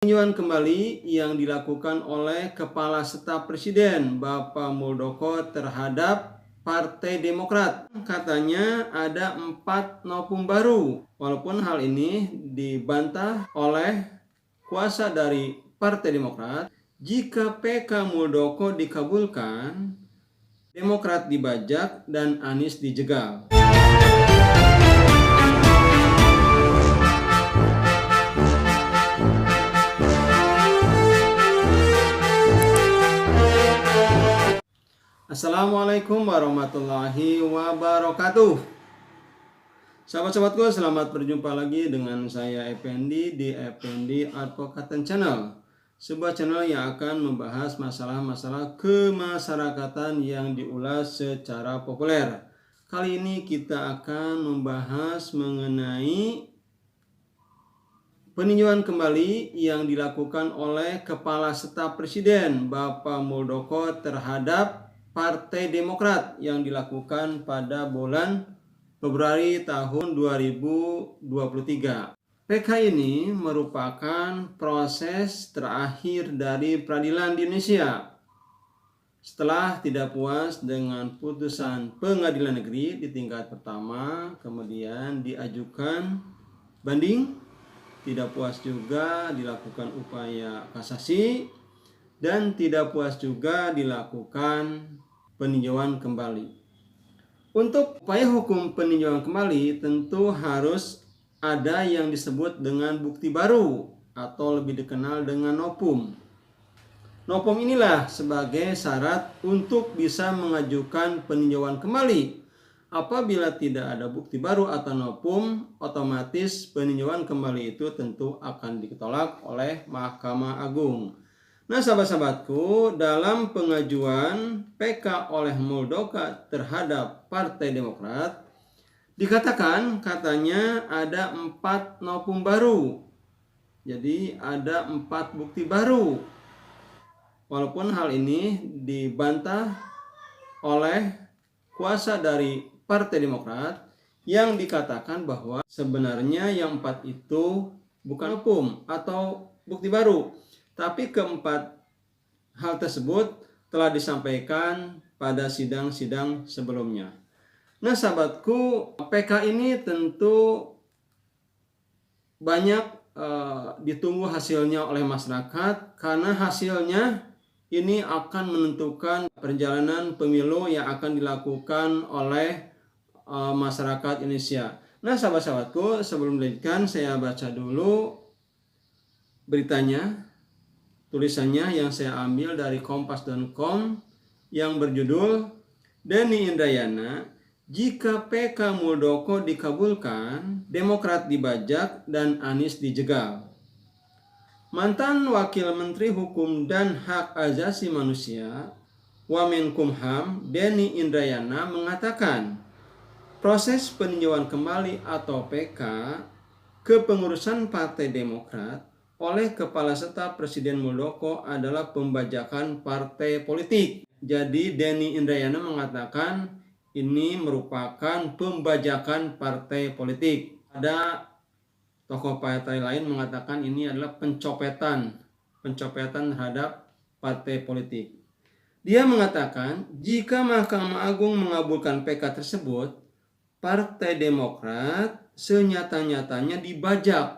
Peninjauan kembali yang dilakukan oleh Kepala Staf Presiden Bapak Muldoko terhadap Partai Demokrat. Katanya ada 4 novum baru. Walaupun hal ini dibantah oleh kuasa dari Partai Demokrat. Jika PK Muldoko dikabulkan, Demokrat dibajak dan Anies dijegal. Assalamualaikum warahmatullahi wabarakatuh. Sahabat-sahabatku, selamat berjumpa lagi dengan saya Effendi di Effendi Advocaten Channel. Sebuah channel yang akan membahas masalah-masalah kemasyarakatan yang diulas secara populer. Kali ini kita akan membahas mengenai peninjauan kembali yang dilakukan oleh Kepala Staf Presiden Bapak Muldoko terhadap Partai Demokrat yang dilakukan pada bulan Februari tahun 2023. PK ini merupakan proses terakhir dari peradilan di Indonesia. Setelah tidak puas dengan putusan pengadilan negeri di tingkat pertama, kemudian diajukan banding, tidak puas juga dilakukan upaya kasasi, dan tidak puas juga dilakukan peninjauan kembali. Untuk upaya hukum peninjauan kembali tentu harus ada yang disebut dengan bukti baru atau lebih dikenal dengan novum. Novum inilah sebagai syarat untuk bisa mengajukan peninjauan kembali. Apabila tidak ada bukti baru atau novum, otomatis peninjauan kembali itu tentu akan ditolak oleh Mahkamah Agung. Nah, sahabat-sahabatku, dalam pengajuan PK oleh Muldoko terhadap Partai Demokrat, dikatakan katanya ada 4 novum baru. Jadi ada 4 bukti baru. Walaupun hal ini dibantah oleh kuasa dari Partai Demokrat yang dikatakan bahwa sebenarnya yang 4 itu bukan novum atau bukti baru. Tapi keempat hal tersebut telah disampaikan pada sidang-sidang sebelumnya. Nah, sahabatku, PK ini tentu banyak ditunggu hasilnya oleh masyarakat, karena hasilnya ini akan menentukan perjalanan pemilu yang akan dilakukan oleh masyarakat Indonesia. Nah, sahabat-sahabatku, sebelum dilanjutkan saya baca dulu beritanya. Tulisannya yang saya ambil dari kompas.com yang berjudul Denny Indrayana, jika PK Muldoko dikabulkan, Demokrat dibajak dan Anies dijegal. Mantan Wakil Menteri Hukum dan Hak Asasi Manusia Wamenkumham Denny Indrayana mengatakan proses peninjauan kembali atau PK kepengurusan Partai Demokrat oleh Kepala Staf Presiden Muldoko adalah pembajakan partai politik. Jadi Denny Indrayana mengatakan ini merupakan pembajakan partai politik. Ada tokoh partai lain mengatakan ini adalah pencopetan terhadap partai politik. Dia mengatakan jika Mahkamah Agung mengabulkan PK tersebut, Partai Demokrat senyata-nyatanya dibajak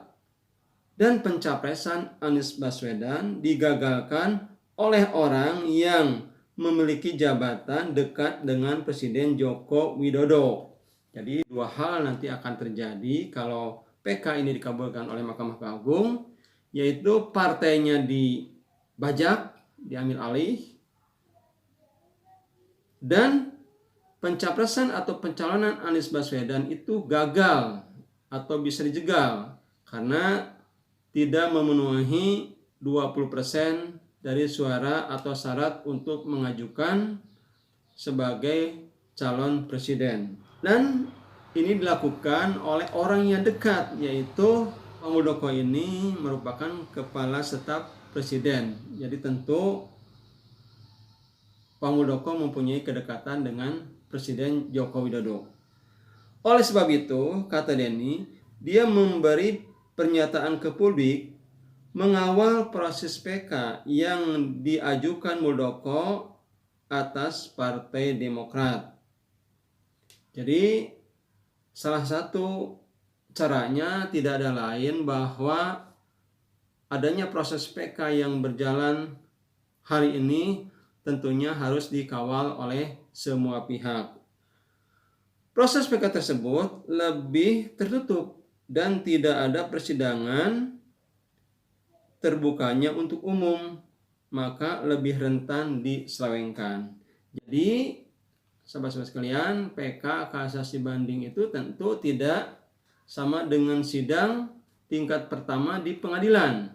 dan pencapresan Anies Baswedan digagalkan oleh orang yang memiliki jabatan dekat dengan Presiden Joko Widodo. Jadi dua hal nanti akan terjadi kalau PK ini dikabulkan oleh Mahkamah Agung, yaitu partainya dibajak, diambil alih, dan pencapresan atau pencalonan Anies Baswedan itu gagal atau bisa dijegal karena tidak memenuhi 20% dari suara atau syarat untuk mengajukan sebagai calon presiden. Dan ini dilakukan oleh orang yang dekat, yaitu Pak Muldoko ini merupakan Kepala Staf Presiden. Jadi tentu Pak Muldoko mempunyai kedekatan dengan Presiden Joko Widodo. Oleh sebab itu, kata Denny, dia memberi pernyataan ke publik mengawal proses PK yang diajukan Muldoko atas Partai Demokrat. Jadi salah satu caranya tidak ada lain bahwa adanya proses PK yang berjalan hari ini tentunya harus dikawal oleh semua pihak. Proses PK tersebut lebih tertutup dan tidak ada persidangan terbukanya untuk umum, maka lebih rentan diselewengkan. Jadi, sahabat-sahabat sekalian, PK kasasi banding itu tentu tidak sama dengan sidang tingkat pertama di pengadilan.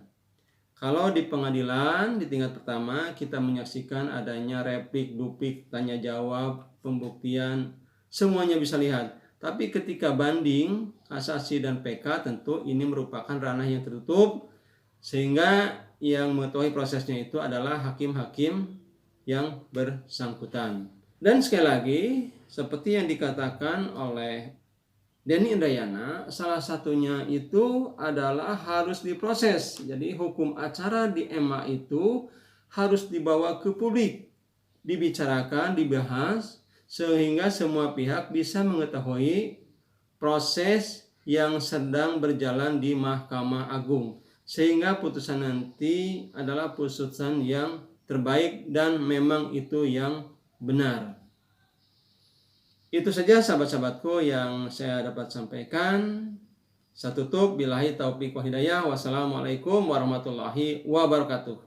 Kalau di pengadilan di tingkat pertama kita menyaksikan adanya replik, duplik, tanya jawab, pembuktian, semuanya bisa lihat. Tapi ketika banding, kasasi dan PK tentu ini merupakan ranah yang tertutup, sehingga yang mengetahui prosesnya itu adalah hakim-hakim yang bersangkutan. Dan sekali lagi, seperti yang dikatakan oleh Denny Indrayana, salah satunya itu adalah harus diproses. Jadi hukum acara di MA itu harus dibawa ke publik, dibicarakan, dibahas, sehingga semua pihak bisa mengetahui proses yang sedang berjalan di Mahkamah Agung. Sehingga putusan nanti adalah putusan yang terbaik dan memang itu yang benar. Itu saja sahabat-sahabatku yang saya dapat sampaikan. Saya tutup, billahi taufiq wa hidayah. Wassalamualaikum warahmatullahi wabarakatuh.